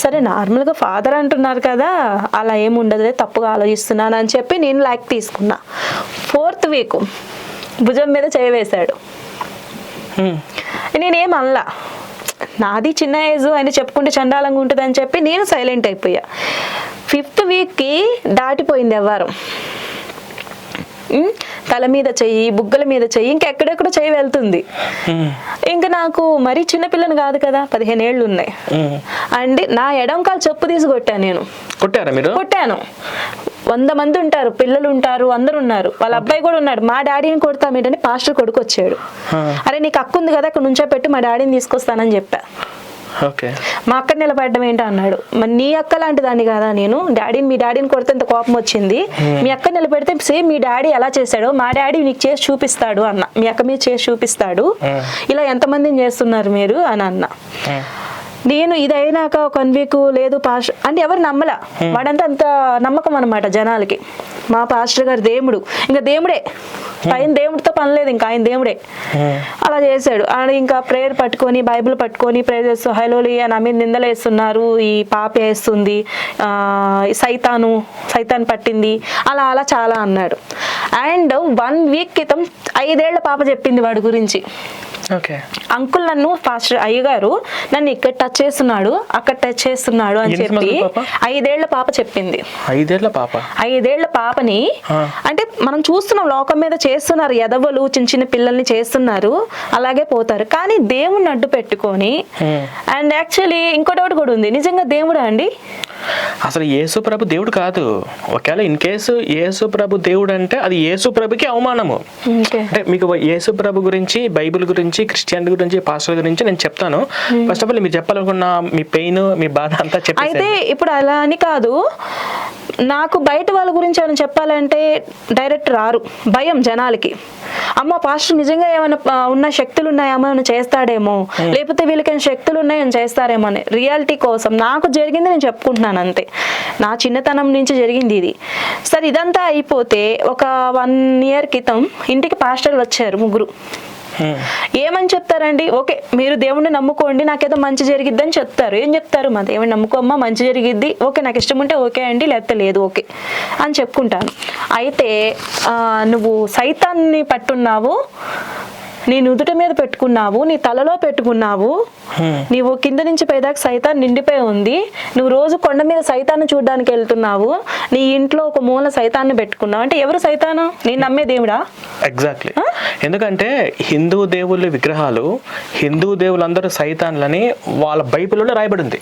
సరే నార్మల్గా ఫాదర్ అంటున్నారు కదా, అలా ఏముండదులే, తప్పుగా ఆలోచిస్తున్నాను అని చెప్పి నేను లైక్ తీసుకున్నా. 4th week భుజం మీద చేయి వేశాడు. నేనేం అనలా, నాది చిన్న ఏజ్ అని చెప్పుకుంటే చండాలంగా ఉంటుంది అని చెప్పి నేను సైలెంట్ అయిపోయా. 5th weekకి దాటిపోయింది వ్యవహారం. తల మీద చెయ్యి, బుగ్గల మీద చెయ్యి, ఇంకెక్కడెక్కడో చెయ్యి వెళ్తుంది. ఇంకా నాకు మరీ చిన్నపిల్లని కాదు కదా, 15 ఏళ్ళు ఉన్నాయి. అండ్ నా ఎడంకాలు చెప్పు తీసి కొట్టాను నేను. కొట్టాను. 100 మంది ఉంటారు, పిల్లలు ఉంటారు, అందరు ఉన్నారు, వాళ్ళ అబ్బాయి కూడా ఉన్నాడు. మా డాడీని కొడతామేంటని పాస్టర్ కొడుకు వచ్చాడు. అరే నీకు అక్క ఉంది కదా, అక్కడ నుంచో పెట్టి మా డాడీని తీసుకొస్తానని చెప్పా. మా అక్క నిలబడ్డం ఏంటి అన్నాడు. మరి నీ అక్క లాంటి దాన్ని కదా నేను, మీ డాడీని కొడితే ఎంత కోపం వచ్చింది, మీ అక్క నిలబెడితే సేమ్ మీ డాడీ ఎలా చేశాడో మా డాడీ నీకు చేసి చూపిస్తాడు అన్న, మీ అక్క మీద చేసి చూపిస్తాడు, ఇలా ఎంతమందిని చేస్తున్నారు మీరు అని అన్న. నేను ఇది అయినాక 1 week లేదు పాస్టర్ అంటే ఎవరు నమ్మలా, వాడంతా అంత నమ్మకం అనమాట జనాలకి. మా పాస్టర్ గారు దేవుడు, ఇంకా దేవుడే, పైన దేవుడితో పని లేదు, ఇంకా ఆయన దేవుడే. అలా చేశాడు. ఆయన ఇంకా ప్రేయర్ పట్టుకొని, బైబిల్ పట్టుకొని ప్రేయర్ చేస్తూ, హలోలియా నా మీద నిందలు వేస్తున్నారు, ఈ పాప వేస్తుంది, సైతాన్ పట్టింది, అలా అలా చాలా అన్నాడు. అండ్ 1 week క్రితం 5 ఏళ్ల పాప చెప్పింది వాడి గురించి. అంకుల్ నన్ను పాస్టర్ అయ్యగారు నన్ను ఇక్కడ టచ్ చేస్తున్నాడు, అక్కడ టచ్ చేస్తున్నాడు అని చెప్పి 5 ఏళ్ల పాప చెప్పింది. 5 ఏళ్ల పాపని అంటే మనం చూస్తున్నాం, లోకం మీద చేస్తున్నారు, ఎదవలు చిన్న చిన్న పిల్లల్ని చేస్తున్నారు, అలాగే పోతారు. కానీ దేవుణ్ణి అడ్డు పెట్టుకొని, అండ్ యాక్చువల్లీ ఇంకోటి కూడా ఉంది, నిజంగా దేవుడా అండి? అసలు యేసు ప్రభు దేవుడు కాదు. ఒకవేళ ఇన్ కేసు యేసు ప్రభు దేవుడు అంటే అది యేసు ప్రభుకి అవమానము. అంటే మీకు యేసు ప్రభు గురించి, బైబిల్ గురించి, క్రిస్టియానిటీ గురించి, పాస్టర్ గురించి నేను చెప్తాను. ఫస్ట్ ఆఫ్ ఆల్ మీరు చెప్పాలనుకున్న మీ పెయిన్, మీ బాధ అంతా చెప్పేసి. అయితే ఇప్పుడు అలా అని కాదు, నాకు బయట వాళ్ళ గురించి ఏమైనా చెప్పాలంటే డైరెక్ట్ రారు, భయం జనాలకి. అమ్మ పాస్టర్ నిజంగా ఏమైనా ఉన్న శక్తులు ఉన్నాయేమో, ఏమైనా చేస్తాడేమో, లేకపోతే వీళ్ళకైనా శక్తులు ఉన్నాయని చేస్తారేమో అని. రియాలిటీ కోసం నాకు జరిగింది నేను చెప్పుకుంటున్నాను అంతే. నా చిన్నతనం నుంచి జరిగింది ఇది. సరే ఇదంతా అయిపోతే ఒక 1 year క్రితం ఇంటికి పాస్టర్లు వచ్చారు 3. ఏమని చెప్తారండి? ఓకే మీరు దేవుణ్ణి నమ్ముకోండి, నాకేదో మంచి జరిగిద్ది అని చెప్తారు. ఏం చెప్తారు? మా దేవుణ్ణి నమ్ముకోమ్మా, మంచి జరిగిద్ది, ఓకే నాకు ఇష్టం ఉంటే ఓకే అండి, లేకపోతే లేదు ఓకే అని చెప్పుకుంటాను. అయితే నువ్వు సైతాన్ని పట్టున్నావు, నీ నుదుట మీద పెట్టుకున్నావు, నీ తలలో పెట్టుకున్నావు, నీవు కింద నుంచి పైదాకా సైతాన్ నిండిపోయి ఉంది, నువ్వు రోజు కొండ మీద సైతాన్ని చూడడానికి వెళ్తున్నావు, నీ ఇంట్లో ఒక మూల సైతాన్ని పెట్టుకున్నావు అంటే ఎవరు సైతాను? నేను నమ్మే దేవుడా? ఎగ్జాక్ట్లీ. ఎందుకంటే హిందూ దేవుళ్ళ విగ్రహాలు, హిందూ దేవులందరూ సైతాన్లని వాళ్ళ బైబిల్లో రాయబడింది.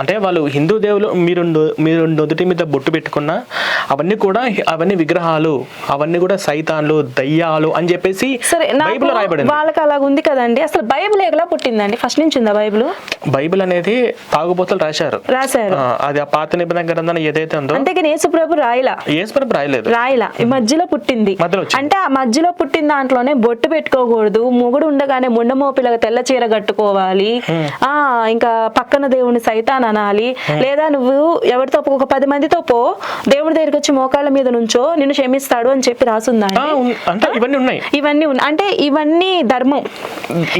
అంటే వాళ్ళు హిందూ దేవులు, మీరు నుదుటి మీద బొట్టు పెట్టుకున్న అవన్నీ విగ్రహాలు, అవన్నీ కూడా సైతాన్లు, దయ్యాలు అని చెప్పేసి బైబిల్ రాయబడింది. వాళ్ళకి అలా ఉంది కదండి. అసలు బైబిల్ ఎలా పుట్టిందండి? ఫస్ట్ నుంచి ఉందా బైబిల్? బైబిల్ అనేది తాగుబోతులు రాశారు. అది ఆ పాత నిబంధన గ్రంథం ఏదైతే ఉందో. అంటే యేసుప్రభు రాయలా, ఈ మధ్యలో పుట్టింది. అంటే ఆ మధ్యలో పుట్టిన దాంట్లోనే బొట్టు పెట్టుకోకూడదు, మొగుడు ఉండగానే ముండమోపిలాగా తెల్ల చీర కట్టుకోవాలి, ఇంకా పక్కన దేవుని సైతాన్ అనాలి, లేదా నువ్వు ఎవరితో ఒక 10 మందితో పో, దేవుడి దగ్గరికి వచ్చి మోకాళ్ళ మీద నుంచో నిన్ను క్షమిస్తాడు అని చెప్పి రాసుందా? ఇవన్నీ ఉన్నాయి. అంటే ఇవన్నీ ధర్మం.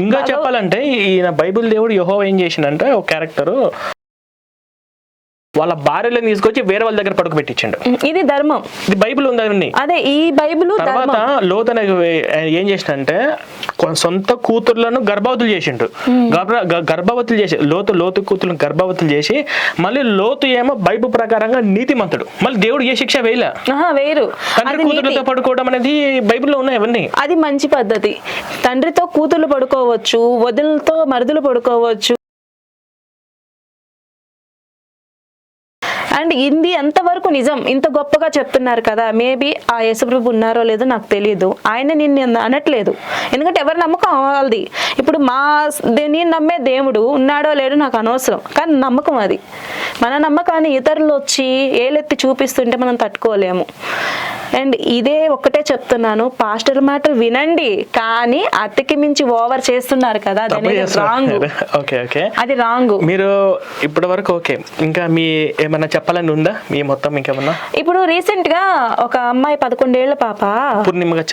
ఇంకా చెప్పాలంటే ఈయన బైబిల్ దేవుడు యెహోవా ఏం చేసిండంటే, ఒక క్యారెక్టర్ వాళ్ళ భార్యలను తీసుకొచ్చి వేరే వాళ్ళ దగ్గర పడుకోబెట్టించండు. ఇది ధర్మం. ఇది బైబిల్ ఉంది. అదే ఈ బైబిల్. తర్వాత లోతు ఏం చేసిండంటే సొంత కూతుర్లను గర్భవతులు చేసిండు. గర్భవతులు చేసి లోతు కూతుర్లను గర్భవతులు చేసి మళ్ళీ లోతు ఏమో బైబిల్ ప్రకారంగా నీతిమంతుడు. మళ్ళీ దేవుడు ఏ శిక్ష వేయరు. తండ్రి కూతుర్లతో పడుకోవడం అనేది బైబిల్లో ఉన్నాయి. అవన్నీ అది మంచి పద్ధతి. తండ్రితో కూతుర్లు పడుకోవచ్చు, వదినలతో మరుదులు పడుకోవచ్చు. అండ్ ఇది ఎంతవరకు నిజం? ఇంత గొప్పగా చెప్తున్నారు కదా. మేబీ ఆ యేసుప్రభు ఉన్నారో లేదో నాకు తెలియదు. ఆయన నిన్ను అనట్లేదు, ఎందుకంటే ఎవరి నమ్మకం వాళ్ళది. ఇప్పుడు నేను నమ్మే దేవుడు ఉన్నాడో లేడో నాకు అనవసరం, కానీ నమ్మకం అది. మన నమ్మకాన్ని ఇతరులు వచ్చి ఏలెత్తి చూపిస్తుంటే మనం తట్టుకోలేము. అండ్ ఇదే ఒక్కటే చెప్తున్నాను, పాస్టర్ మాట వినండి, కానీ అతికి మించి ఓవర్ చేస్తున్నారు కదా, అది రాంగ్. మీరు ఇప్పటి వరకు ఓకే, ఇంకా మీ ఏమన్నా చెప్పాలని ఉందా? మీ మొత్తం ఇంకేమన్నా? ఇప్పుడు రీసెంట్ గా ఒక అమ్మాయి 11 ఏళ్ల పాప పూర్ణిమగా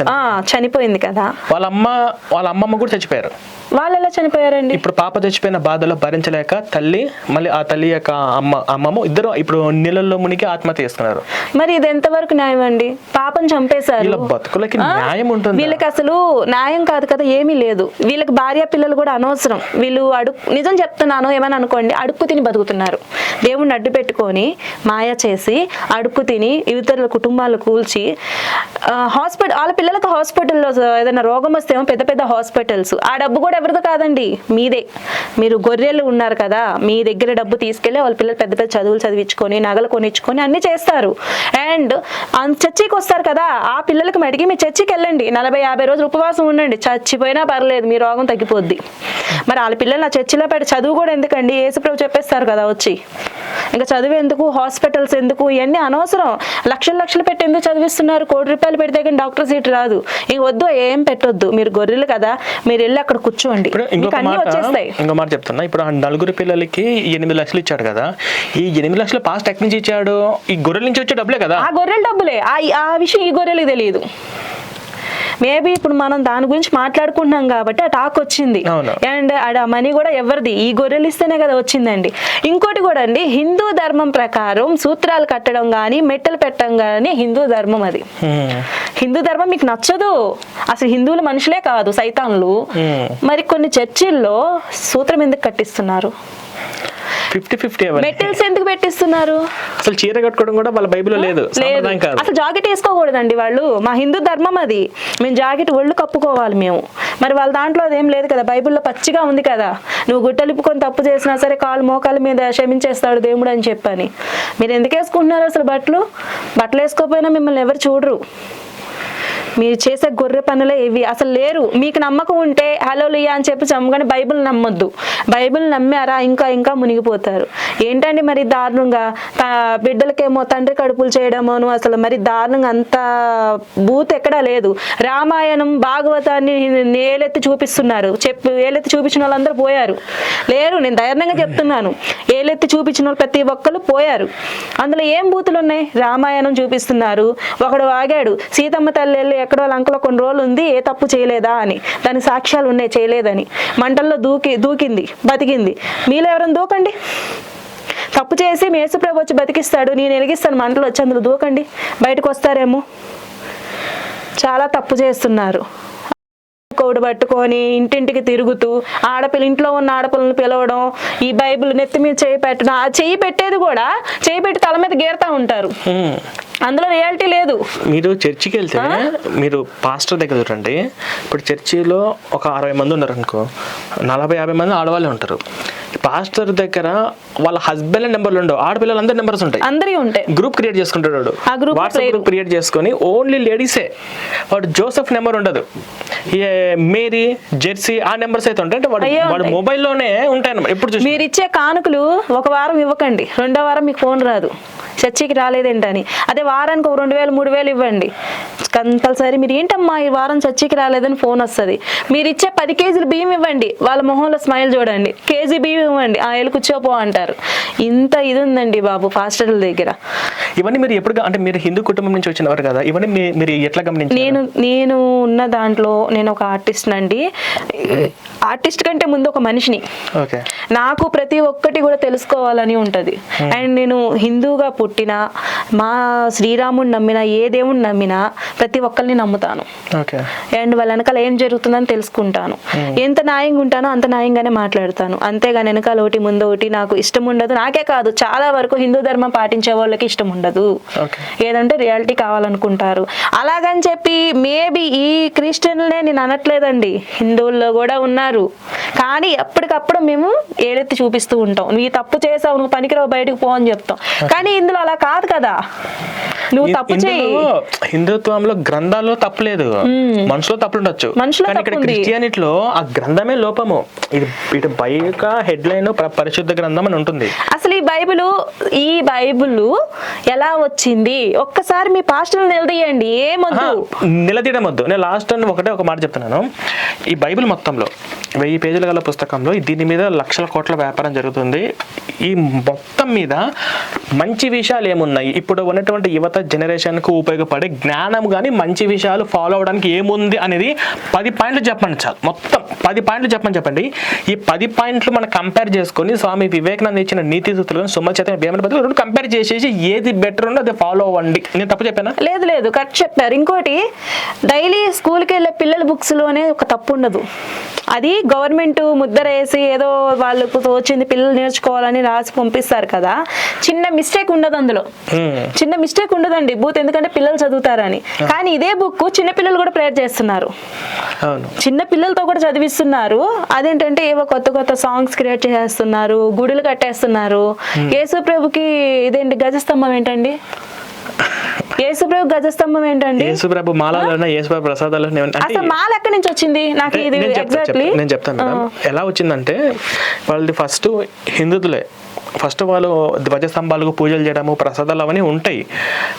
చనిపోయింది కదా. వాళ్ళ అమ్మమ్మ కూడా చచ్చిపోయారు. వాళ్ళు ఎలా చనిపోయారండి? ఇప్పుడు పాప చచ్చిపోయిన బాధలో భరించలేక తల్లి, మళ్ళీ ఆ తల్లి యొక్క అమ్మమ్మ ఇద్దరు ఇప్పుడు నీళ్ళల్లో మునిగి ఆత్మహత్య చేసుకున్నారు. మరి ఇది ఎంతవరకు న్యాయం అండి? పాపం చంపేశారు, బతుకులకి న్యాయం ఉంటుంది? వీళ్ళకి అసలు న్యాయం కాదు కదా, ఏమీ లేదు. వీళ్ళకి భార్య పిల్లలు కూడా అనవసరం. వీళ్ళు నిజం చెప్తున్నాను, ఏమని అనుకోండి, అడుక్కు తిని బతుకుతున్నారు. దేవుణ్ణి అడ్డు పెట్టుకొని మాయ చేసి అడుక్కు తిని ఇతరుల కుటుంబాలు కూల్చి వాళ్ళ పిల్లలకు హాస్పిటల్లో ఏదైనా రోగం వస్తేమో పెద్ద హాస్పిటల్స్. ఆ డబ్బు కూడా ఎవరిదో కాదండి, మీదే. మీరు గొర్రెలు ఉన్నారు కదా, మీ దగ్గర డబ్బు తీసుకెళ్లి వాళ్ళ పిల్లలు పెద్ద చదువులు చదివించుకొని నగలు కొనిచ్చుకొని అన్ని చేస్తారు. అండ్ చర్చికి వస్తారు కదా, ఆ పిల్లలకి మడిగి మీ చర్చికి వెళ్ళండి, 40-50 రోజులు ఉపవాసం ఉండండి, చచ్చిపోయినా పర్లేదు, మీ రోగం తగ్గిపోద్ది. మరి వాళ్ళ పిల్లలు ఆ చర్చిలో పెట్టి చదువు కూడా ఎందుకండి? యేసుప్రభు చెప్పేస్తారు కదా వచ్చి. ఇంకా చదువు ఎందుకు, హాస్పిటల్స్ ఎందుకు, ఇవన్నీ అనవసరం. లక్షలు పెట్టి ఎందుకు చదివిస్తున్నారు? ₹1,00,00,000 పెడితే కానీ డాక్టర్ సీట్ రాదు. ఇంక వద్దు, ఏం పెట్టొద్దు. మీరు గొర్రెలు కదా, మీరు వెళ్ళి అక్కడ కూర్చోండి, అన్ని వచ్చేస్తాయి. ఇంకో మాట చెప్తున్నా, ఇప్పుడు 4 పిల్లలకి 8 లక్షలు ఇచ్చాడు కదా, ఈ 8 లక్షలు పాస్ట్ ఎక్కడి నుంచి ఇచ్చాడు? ఈ గొర్రెల నుంచి వచ్చే డబ్బులే కదా. ఆ గొర్రెల డబ్బులే. ఆ విషయం ఈ గొర్రెలకు తెలియదు. మేబీ ఇప్పుడు మనం దాని గురించి మాట్లాడుకుంటున్నాం కాబట్టి ఆ టాక్ వచ్చింది. అండ్ ఆ మనీ కూడా ఎవరిది? ఈ గొర్రెలు ఇస్తేనే కదా వచ్చిందండి. ఇంకోటి కూడా అండి, హిందూ ధర్మం ప్రకారం సూత్రాలు కట్టడం కానీ మెట్టలు పెట్టడం కానీ హిందూ ధర్మం. అది హిందూ ధర్మం మీకు నచ్చదు. అసలు హిందువులు మనుషులే కాదు, సైతాన్లు. మరి కొన్ని చర్చిల్లో సూత్రం ఎందుకు కట్టిస్తున్నారు? 50-50 మెటల్స్ ఎందుకు పెట్టిస్తున్నారు? అసలు చీర కట్టుకోవడం కూడా వాళ్ళ బైబిల్లో లేదు. అసలు జాకెట్ వేసుకోకూడదండి వాళ్ళు. మా హిందూ ధర్మం అది. మేము జాకెట్ ఒళ్ళు కప్పుకోవాలి మేము. మరి వాళ్ళ దాంట్లో అదేం లేదు కదా. బైబిల్లో పచ్చిగా ఉంది కదా, నువ్వు గుట్టలిప్పుకొని తప్పు చేసినా సరే కాలు మోకాల మీద క్షమించేస్తాడు దేవుడు అని చెప్పని. మీరు ఎందుకు వేసుకుంటున్నారు అసలు బట్టలు వేసుకోకపోయినా మిమ్మల్ని ఎవరు చూడరు. మీరు చేసే గొర్రె పనులే ఇవి. అసలు లేరు. మీకు నమ్మకం ఉంటే హల్లెలూయా అని చెప్పి చమ్మగానే బైబిల్ నమ్మొద్దు. బైబిల్ నమ్మారా ఇంకా ఇంకా మునిగిపోతారు. ఏంటండి మరి దారుణంగా బిడ్డలకేమో తండ్రి కడుపులు చేయడమోను, అసలు మరి దారుణంగా అంత బూత్ ఎక్కడా లేదు. రామాయణం భాగవతాన్ని ఏలెత్తి చూపిస్తున్నారు. ఏలెత్తి చూపించిన వాళ్ళందరూ పోయారు. లేరు, నేను ధైర్యంగా చెప్తున్నాను. ఏలెత్తి చూపించిన వాళ్ళు ప్రతి ఒక్కరు పోయారు. అందులో ఏం బూతులు ఉన్నాయి? రామాయణం చూపిస్తున్నారు. ఒకడు ఆగాడు, సీతమ్మ తల్లి ఎక్కడో లంకలో కొన్ని రోజులు ఉంది, ఏ తప్పు చేయలేదా అని. దానికి సాక్ష్యాలు ఉన్నాయి చేయలేదని. మంటల్లో దూకింది, బతికింది. మీలో ఎవరైనా దూకండి. తప్పు చేసి మీ యేసుప్రభు వచ్చి బతికిస్తాడు, నేను వెలిగిస్తాను మంటలు వచ్చి, అందులో దూకండి, బయటకు వస్తారేమో. చాలా తప్పు చేస్తున్నారు. కోడు పట్టుకొని ఇంటింటికి తిరుగుతూ ఇంట్లో ఉన్న ఆడపిల్లని పిలవడం, ఈ బైబిల్ నెత్తి మీద చేయి పెట్టడం. ఆ చెయ్యి పెట్టేది కూడా చేయి పెట్టి తల మీద గేరుతా ఉంటారు. అందులో రియాలిటీ లేదు. మీరు చర్చికి వెళ్తే మీరు పాస్టర్ దగ్గర చూడండి. ఇప్పుడు చర్చిలో ఒక 60 మంది ఉన్నారు అనుకో, 40-50 మంది ఆడవాళ్ళే ఉంటారు. పాస్టర్ దగ్గర వాళ్ళ హస్బెండ్ నెంబర్లు ఉండవు, ఆడపిల్లలందరి నెంబర్స్ ఉంటాయి. అందరికీ ఉంటాయి. గ్రూప్ క్రియేట్ చేసుకుంటాడు వాడు, వాట్సాప్ గ్రూప్ క్రియేట్ చేసుకొని ఓన్లీ లేడీసే. వాడు జోసెఫ్ నెంబర్ ఉండదు, మేరీ, జెర్సీ ఆ నెంబర్స్ అయితే ఉంటాయి. అంటే వాడు మొబైల్లోనే ఉంటాయి. ఎప్పుడు మీరు ఇచ్చే కానుకలు ఒక వారం ఇవ్వకండి, 2వ వారం మీకు ఫోన్ రాదు చర్చికి రాలేదేంటని. అదే వారానికి 2,000-3,000 ఇవ్వండి కంపల్సరీ. మీరు ఏంటమ్మా ఈ వారం చర్చికి రాలేదని ఫోన్ వస్తుంది. మీరు ఇచ్చే 10 కేజీలు బియ్యం ఇవ్వండి, వాళ్ళ మొహంలో స్మైల్ చూడండి. కేజీ బియ్యం ఇవ్వండి, ఏళ్ళు కూర్చోపో అంటారు. ఇంత ఇది ఉందండి బాబు పాస్టర్ల దగ్గర. ఇవన్నీ మీరు ఎప్పుడు, అంటే మీరు హిందూ కుటుంబం నుంచి వచ్చినవారు కదా, ఇవన్నీ మీరు ఎట్లా గమనించారు? నేను ఉన్న దాంట్లో నేను ఒక ఆర్టిస్ట్ నండి. ఆర్టిస్ట్ కంటే ముందు ఒక మనిషిని. నాకు ప్రతి ఒక్కటి కూడా తెలుసుకోవాలని ఉంటది. అండ్ నేను హిందూగా పుట్టినా, మా శ్రీరాముడిని నమ్మినా, ఏ దేవుడిని నమ్మినా ప్రతి ఒక్కరిని నమ్ముతాను. అండ్ వాళ్ళ వెనకాల ఏం జరుగుతుందని తెలుసుకుంటాను. ఎంత న్యాయంగా ఉంటానో అంత న్యాయంగానే మాట్లాడతాను. అంతేగాని వెనకాల ఒకటి ముందు ఒకటి నాకు ఇష్టం ఉండదు. నాకే కాదు, చాలా వరకు హిందూ ధర్మం పాటించే వాళ్ళకి ఇష్టం ఉండదు. ఏదంటే రియాలిటీ కావాలనుకుంటారు. అలాగని చెప్పి మేబీ ఈ క్రిస్టియన్లనే నేను అనట్లేదండి, హిందువుల్లో కూడా ఉన్నారు. కానీ ఎప్పటికప్పుడు మేము ఏలెత్తి చూపిస్తూ ఉంటాం. నువ్వు తప్పు చేసావు, నువ్వు పనికిరావు, బయటకు పో అని చెప్తాం. కానీ ఇందులో అలా కాదు కదా. నువ్వు తప్పు చేయి. హిందుత్వంలో గ్రంథాల్లో తప్పులేదు, మనుషులో తప్పులు ఉండొచ్చు. కానీ ఇక్కడ క్రిస్టియానిటీలో ఆ గ్రంథమే లోపము. ఇది బైక హెడ్లైన్ పరిశుద్ధ గ్రంథం అని ఉంటుంది. అసలు ఈ బైబిల్ ఎలా వచ్చింది ఒక్కసారి మీ పాస్టర్లు నిలదీయండి. ఏమొద్దు, నిలదీయడం వద్దు. నేను లాస్ట్ ఒక మాట చెప్తున్నాను. ఈ బైబిల్ మొత్తంలో 1000 పేజీల గల పుస్తకంలో దీని మీద లక్షల కోట్ల వ్యాపారం జరుగుతుంది. ఈ మొత్తం మీద మంచి విషయాలు ఏమున్నాయి, ఇప్పుడు ఉన్నటువంటి యువత జనరేషన్కు ఉపయోగపడే జ్ఞానం కానీ మంచి విషయాలు ఫాలో అవడానికి ఏముంది అనేది 10 పాయింట్లు చెప్పండి చాలు. మొత్తం 10 పాయింట్లు చెప్పండి. ఈ 10 పాయింట్లు మనం కంపేర్ చేసుకొని స్వామి వివేకానంద ఇచ్చిన నీతి సూత్రాలను సుమన్ చేత రెండు కంపేర్ చేసేసి ఏది బెటర్ ఉందో అది ఫాలో అవ్వండి. నేను తప్పు చెప్పానా? లేదు కరెక్ట్ చెప్పారు. ఇంకోటి, డైలీ స్కూల్కి వెళ్ళే పిల్లల బుక్స్లోనే ఒక తప్పు ఉండదు. అది గవర్నమెంట్ ముద్ర వేసి ఏదో వాళ్ళకు తోచింది పిల్లలు నేర్చుకోవాలని రాసి పంపిస్తారు కదా, చిన్న మిస్టేక్ ఉండదు అందులో. చిన్న మిస్టేక్ ఉండదండి బూత్, ఎందుకంటే పిల్లలు చదువుతారని. కానీ ఇదే బుక్ చిన్న పిల్లలు కూడా ప్రేయర్ చేస్తున్నారు, చిన్న పిల్లలతో కూడా చదివిస్తున్నారు. అదేంటంటే ఏవో కొత్త సాంగ్స్ క్రియేట్ చేస్తున్నారు, గుడులు కట్టేస్తున్నారు. యేసు ప్రభుకి ఇదేంటి గజస్తంభం ఏంటండి? యేసుప్రభు గజస్తంభం ఏంటండి? యేసుప్రభు మాలలోనే, యేసుప్రభు ప్రసాదాలు. అసలు మాల ఎక్కడి నుంచి వచ్చింది? నాకు ఇది ఎగ్జాక్ట్లీ నేను చెప్తాను మేడం. ఎలా వచ్చిందంటే వాళ్ళది ఫస్ట్ హిందువులే. ఫస్ట్ వాళ్ళు ధ్వజస్తంభాలకు పూజలు చేయడము, ప్రసాదాలు అవన్నీ ఉంటాయి,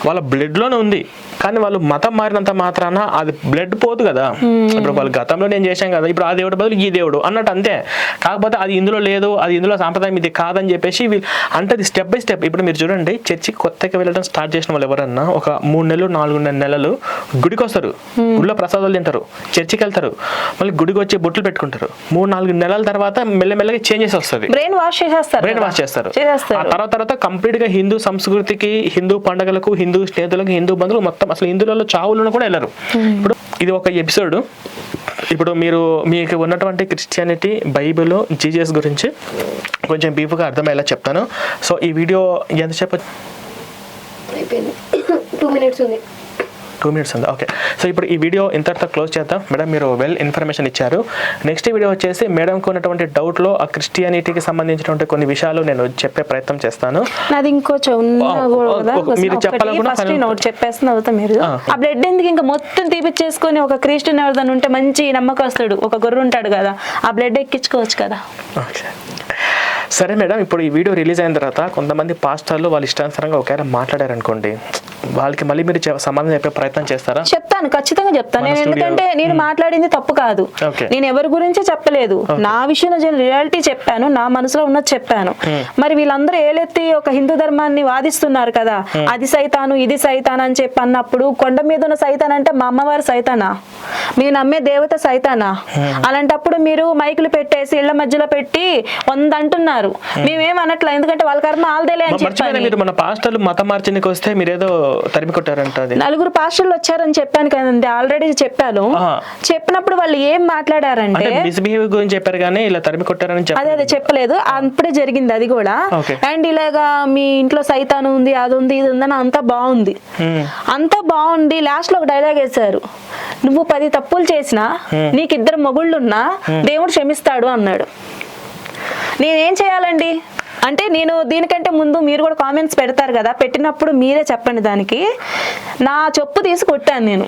వాళ్ళ బ్లడ్లోనే ఉంది. కానీ వాళ్ళు మతం మారినంత మాత్రాన అది బ్లడ్ పోదు కదా. ఇప్పుడు వాళ్ళు గతంలో నేను చేశాం కదా, ఇప్పుడు ఆ దేవుడు బదులు ఈ దేవుడు అన్నట్టు అంతే. కాకపోతే అది ఇందులో లేదు, అది ఇందులో సాంప్రదాయం ఇది కాదని చెప్పేసి అంటే అది స్టెప్ బై స్టెప్. ఇప్పుడు మీరు చూడండి, చర్చికి కొత్తగా వెళ్ళడం స్టార్ట్ చేసిన వాళ్ళు ఎవరన్నా ఒక 3 నెలలు 4 నెలలు గుడికి వస్తారు, గుడిలో ప్రసాదాలు తింటారు, చర్చికి వెళ్తారు, మళ్ళీ గుడికి వచ్చి బొట్లు పెట్టుకుంటారు. 3-4 నెలల తర్వాత మెల్లమెల్లగా చేంజ్ చేసి వస్తుంది, బ్రెయిన్ వాష్ చేస్తారు. చేసేస్తారు. ఆ తర్వాత కంప్లీట్ గా హిందూ సంస్కృతికి, హిందూ పండుగలకు, హిందూ స్నేహితులకు, హిందూ బంధువులు మొత్తం అసలు హిందువులలో చావులను కూడా వెళ్ళరు. ఇప్పుడు ఇది ఒక ఎపిసోడ్. ఇప్పుడు మీకు ఉన్నటువంటి క్రిస్టియానిటీ, బైబిల్, జీజస్ గురించి కొంచెం బ్రీఫ్గా అర్థమయ్యేలా చెప్తాను. సో ఈ వీడియో ఎంతసేపు అయిపోయింది? 2 minutes ఉంది. 2 minutes ఉంది. ఓకే. సో ఇప్పుడు ఈ వీడియో ఇంతటితో క్లోజ్ చేద్దాం. మేడం మీరు వెల్ ఇన్ఫర్మేషన్ ఇచ్చారు. నెక్స్ట్ వీడియో వచ్చేసి మేడంకు ఉన్నటువంటి డౌట్లో ఆ క్రిస్టియానిటీకి సంబంధించినటువంటి కొన్ని విషయాలు నేను చెప్పే ప్రయత్నం చేస్తాను. నాది ఇంకో మీరు చెప్పాలనుకున్న చెప్పేస్తున్నా అవుతా మీరు ఆ బ్లడ్ ఎందుకు ఇంకా మొత్తం తీపిచ్చేసుకొని ఒక క్రిస్టియన్ ఎవరిదని ఉంటే మంచి నమ్మకస్తుడు ఒక గొర్రె ఉంటాడు కదా, ఆ బ్లడ్ ఎక్కించుకోవచ్చు కదా. ఓకే సరే మేడం, ఇప్పుడు ఈ వీడియో రిలీజ్ అయిన తర్వాత కొంతమంది పాస్టర్లు వాళ్ళ ఇష్టానుసారంగా ఒకవేళ మాట్లాడారనుకోండి, వాళ్ళకి మళ్ళీ మీరు సమాధానం చెప్పే ప్రయత్నం చేస్తారా? చెప్తాను, ఖచ్చితంగా చెప్తాను. నేను ఎందుకంటే నేను మాట్లాడింది తప్పు కాదు, నేను ఎవరి గురించి చెప్పలేదు, నా విషయంలో రియాలిటీ చెప్పాను, నా మనసులో ఉన్నది చెప్పాను. మరి వీళ్ళందరూ ఏలెత్తి ఒక హిందూ ధర్మాన్ని వాదిస్తున్నారు కదా, అది సైతాను ఇది సైతాన్ అని చెప్పి అన్నప్పుడు, కొండ మీద ఉన్న సైతాన్ అంటే మా అమ్మవారు సైతానా, మీరు నమ్మే దేవత సైతానా? అలాంటప్పుడు మీరు మైకులు పెట్టేసి ఇళ్ల మధ్యలో పెట్టి 100 అంటున్నారు, మేమేం అనట్లా, ఎందుకంటే వాళ్ళ కర్మ ఆల్దేలే అని చెప్పాను. మీరు మన పాస్టర్లు మత మార్చినికి వస్తే మీరేదో తరిమి కొట్టారంట. 4 పాస్టర్లు వచ్చారని చెప్పాను కదండి, ఆల్రెడీ చెప్పాను. చెప్పినప్పుడు వాళ్ళు ఏం మాట్లాడారంటే మిస్బిహేవ్ గురించి చెప్పారు కానీ ఇలా తరిమి కొట్టారని అదే చెప్పలేదు. అప్పుడే జరిగింది అది కూడా. అండ్ ఇలాగా మీ ఇంట్లో సైతాను ఉంది, అది ఉంది, ఇది ఉందని అంతా బాగుంది, అంతా బాగుంది. లాస్ట్ లో ఒక డైలాగ్ వేశారు, నువ్వు 10 తప్పులు చేసినా నీకు 2 మొగుళ్ళున్నా దేవుడు క్షమిస్తాడు అన్నాడు. నేనేం చేయాలండి అంటే, నేను దీనికంటే ముందు మీరు కూడా కామెంట్స్ పెడతారు కదా, పెట్టినప్పుడు మీరే చెప్పండి. దానికి నా చెప్పు తీసి కొట్టాను నేను,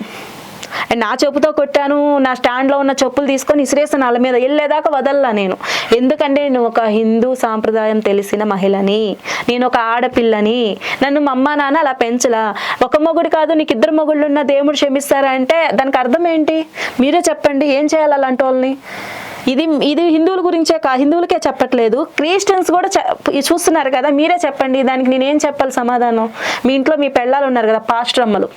నా చెప్పుతో కొట్టాను, నా స్టాండ్లో ఉన్న చెప్పులు తీసుకొని ఇసిరేసాను వాళ్ళ మీద, వెళ్ళేదాకా వదల్లా నేను. ఎందుకంటే నేను ఒక హిందూ సాంప్రదాయం తెలిసిన మహిళని, నేను ఒక ఆడపిల్లని, నన్ను మా అమ్మ నాన్న అలా పెంచలా. ఒక మొగుడు కాదు నీకు 2 మొగుళ్ళు ఉన్న దేవుడు క్షమిస్తారా అంటే దానికి అర్థం ఏంటి? మీరే చెప్పండి, ఏం చేయాలి అలాంటి వాళ్ళని? ఇది హిందువుల గురించే హిందువులకే చెప్పట్లేదు, క్రిస్టియన్స్ కూడా చూస్తున్నారు కదా, మీరే చెప్పండి దానికి నేనేం చెప్పాలి సమాధానం? మీ ఇంట్లో మీ పెళ్ళాలు ఉన్నారు కదా పాస్టర్ అమ్మలు,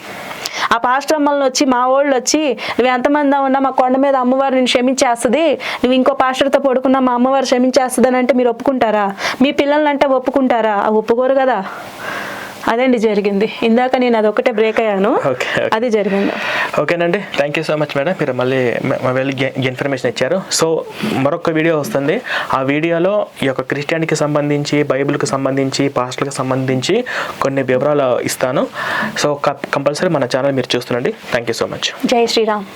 ఆ పాస్టర్ అమ్మలను వచ్చి మా వాళ్ళు వచ్చి నువ్వు ఎంతమంది ఉన్నా మా కొండ మీద అమ్మవారు నేను క్షమించేస్తుంది, నువ్వు ఇంకో పాస్టర్తో పడుకున్నా మా అమ్మవారు క్షమించేస్తుంది అని అంటే మీరు ఒప్పుకుంటారా? మీ పిల్లల్ని అంటే ఒప్పుకుంటారా? ఒప్పుకోరు కదా. అదండి జరిగింది. ఇందాక నేను అదొకటే బ్రేక్ అయ్యాను, అది జరిగింది. ఓకేనండి, thank you so much madam, మీరు మళ్ళీ వెల్ ఇన్ఫర్మేషన్ ఇచ్చారు. సో మరొక వీడియో వస్తుంది, ఆ వీడియోలో ఈ యొక్క క్రిస్టియానిటీకి సంబంధించి, బైబిల్కి సంబంధించి, పాస్టర్కి సంబంధించి కొన్ని వివరాలు ఇస్తాను. సో కంపల్సరీ మన ఛానల్ మీరు చూస్తుండండి. Thank you so much. Jai Sriram.